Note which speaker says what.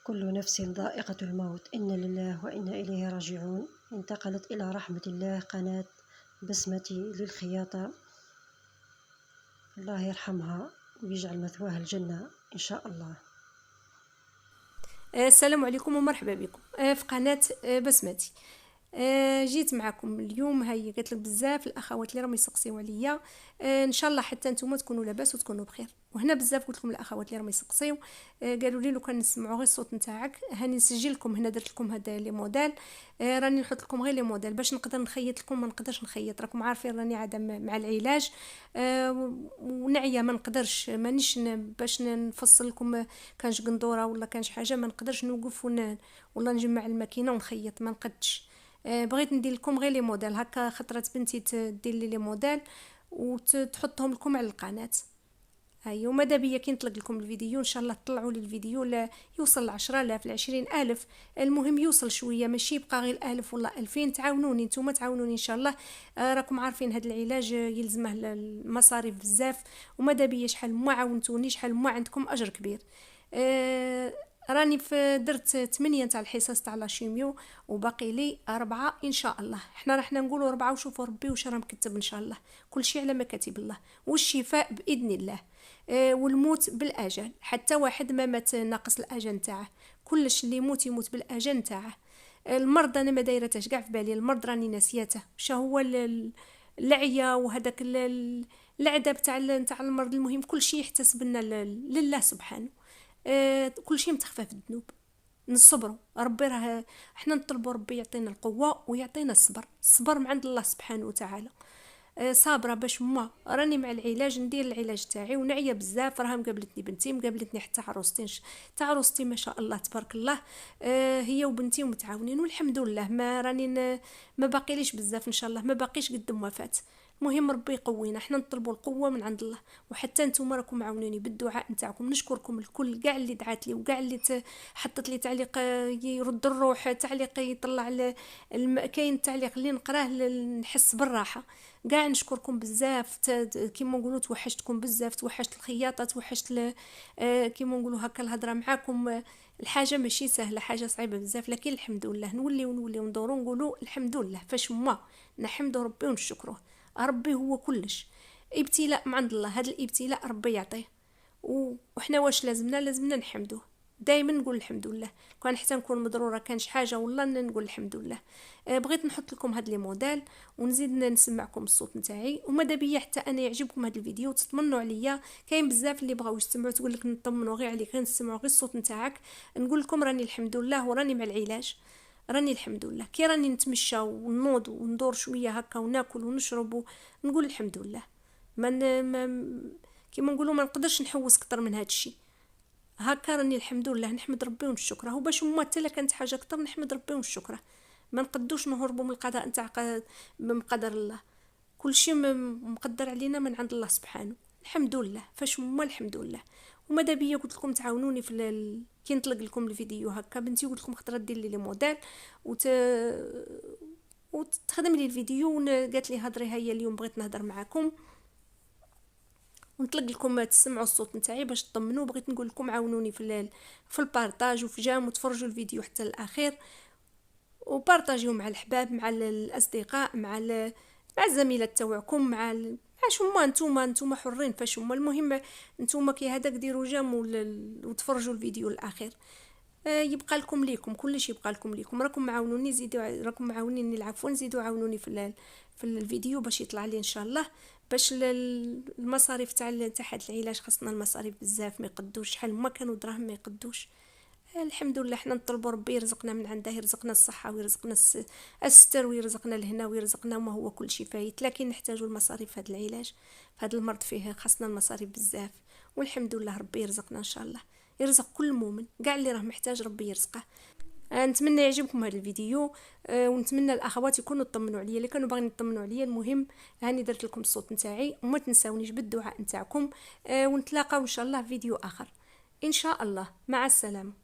Speaker 1: كل نفس ذائقة الموت، إنا لله وإنا إليه راجعون. انتقلت إلى رحمة الله قناة بسمتي للخياطة، الله يرحمها ويجعل مثواها الجنة إن شاء الله.
Speaker 2: السلام عليكم ومرحبا بكم في قناة بسمتي. جيت معكم اليوم. هاي قلت لك بزاف الاخوات اللي راهم يسقسيو عليا، ان شاء الله حتى نتوما تكونوا لاباس وتكونوا بخير. وهنا بزاف قلت لكم الاخوات اللي راهم يسقسيو، قالوا لي لو كان نسمعوا غير الصوت نتاعك هاني نسجل لكم هنا، درت لكم هذا لي موديل. راني نحط لكم غير لي موديل باش نقدر نخيط لكم، ما نقدرش نخيط، راكم عارفين راني عاده مع العلاج ونعيا، ما نقدرش مانيش باش نفصل لكم كانش قندوره ولا كانش حاجه، ما نقدرش نوقف ولا نجمع الماكينه ونخيط، ما نقدش. بغيت ندير لكم غير لي موديل هكا، خطرت بنتي تدير لي موديل وتحطهم لكم على القناه. هاي وماذا بيا كي نطلق لكم الفيديو ان شاء الله تطلعوا لي الفيديو لا يوصل ل10,000 ل20,000، المهم يوصل شويه، ماشي يبقى غير 1000 ولا 2000. تعاونوني نتوما، تعاونوني ان شاء الله. راكم عارفين هذا العلاج يلزمه المصاريف بزاف، وماذا بيا شحال ما عاونتوني شحال ما عندكم اجر كبير. راني درت 8 تاع الحصص تاع لاشيميو وباقي لي 4 ان شاء الله. احنا راح نقولوا 4 وشوفوا ربي واش راه مكتب ان شاء الله، كل شيء على مكاتب الله، والشفاء باذن الله. والموت بالاجل، حتى واحد ما مات ناقص الاجل نتاعه، كلش اللي يموت بالاجل نتاعه. المرض انا ما دايرتهش كاع في بالي، المرض راني ناسياته واش هو العيا وهذاك العذاب تاع المرض. المهم كل شيء يحتسب لنا لله سبحانه. كل شيء متخفى في الذنوب، نصبروا ربي راه احنا نطلبوا ربي يعطينا القوه ويعطينا الصبر من عند الله سبحانه وتعالى. صابره باش ما راني مع العلاج، ندير العلاج تاعي ونعيا بزاف. راها مقابلتني بنتي، مقابلتني حتى عروستي ما شاء الله تبارك الله. هي وبنتي ومتعاونين والحمد لله. ما راني ما باقيليش بزاف ان شاء الله، ما باقيش قد ما فات. المهم ربي يقوينا، احنا نطلبوا القوه من عند الله، وحتى نتوما راكم معاونيني بالدعاء نتاعكم. نشكركم الكل، كاع اللي دعات لي وكاع اللي حطت لي تعليق يرد الروح، تعليق يطلع كاين تعليق اللي نقراه نحس بالراحه. كاع نشكركم بزاف، كيما نقولوا توحشتكم بزاف، توحشت الخياطه، توحشت كيما نقولوا هكا الهضره معاكم. الحاجه ماشي سهله، حاجه صعيبه بزاف، لكن الحمد لله نوليو ندورو نقولوا الحمد لله. فاش ما نحمدوا ربي ونشكروه، ربي هو كلش. ابتلاء من عند الله، هذا الابتلاء ربي يعطيه، وحنا واش لازمنا نحمدوه دائما، نقول الحمد لله. كان حتى نكون مضروره كانش حاجه والله نقول الحمد لله. بغيت نحط لكم هاد لي موديل ونزيد نسمعكم الصوت نتاعي، وماذا بيا حتى انا يعجبكم هاد الفيديو وتطمنوا عليا. كاين بزاف اللي بغاو يستمعوا، تقول لك نطمنوا غير عليك، غير نسمعوا غير الصوت نتاعك. نقول لكم راني الحمد لله وراني مع العلاج، راني الحمد لله. كي راني نتمشى ونوض وندور شويه هكا وناكل ونشرب نقول الحمد لله. ما كيما نقولوا ما نقدرش نحوس اكثر من هذا الشيء. هكا راني الحمد لله نحمد ربي ونشكره، وباش ما حتى كانت حاجه اكثر نحمد ربي ونشكره. ما نقدوش نهربوا من القضاء نتاع بقدر الله، كل شيء مقدر علينا من عند الله سبحانه. الحمد لله فاش ما الحمد لله. وماذا بيا قلت لكم تعاونوني في كي نطلق لكم الفيديو هكا. بنتي قلت لكم خطره دير لي موديل وتخدم لي الفيديو، قالت لي هضري هيا اليوم بغيت نهضر معاكم ونطلق لكم تسمعوا الصوت نتاعي باش تطمنوا. بغيت نقول لكم عاونوني في البارطاج وفي جام، وتفرجوا الفيديو حتى الاخير، وبارطاجيو مع الحباب مع الاصدقاء مع الزميلات تاعكم مع شوما نتوما حرين فاش هما. المهم نتوما كي هذاك ديروا جام وتفرجوا الفيديو الاخير. يبقى لكم كلش يبقى لكم راكم معاونوني، زيدوا راكم معاونيني العفو، نزيدوا عاونوني في الفيديو باش يطلع لي ان شاء الله. باش المصاريف تاع هاد العلاج خاصنا المصاريف بزاف، ما يقدوش شحال ما كانوا دراهم ما يقدوش. الحمد لله حنا نطلبوا ربي يرزقنا من عنده، يرزقنا الصحه ويرزقنا الستر ويرزقنا الهنا ويرزقنا ما هو كل شيء فايت، لكن نحتاجوا المصاريف في هذا العلاج، في هذا المرض فيه خاصنا المصاريف بزاف. والحمد لله ربي يرزقنا ان شاء الله، يرزق كل مؤمن كاع اللي راه محتاج ربي يرزقه. نتمنى يعجبكم هذا الفيديو، ونتمنى الاخوات يكونوا يطمنوا عليا اللي كانوا باغيين يطمنوا عليا. المهم هاني درت لكم الصوت نتاعي، وما تنساونيش بالدعاء نتاعكم. ونتلاقاو ان شاء الله في فيديو اخر ان شاء الله. مع السلامه.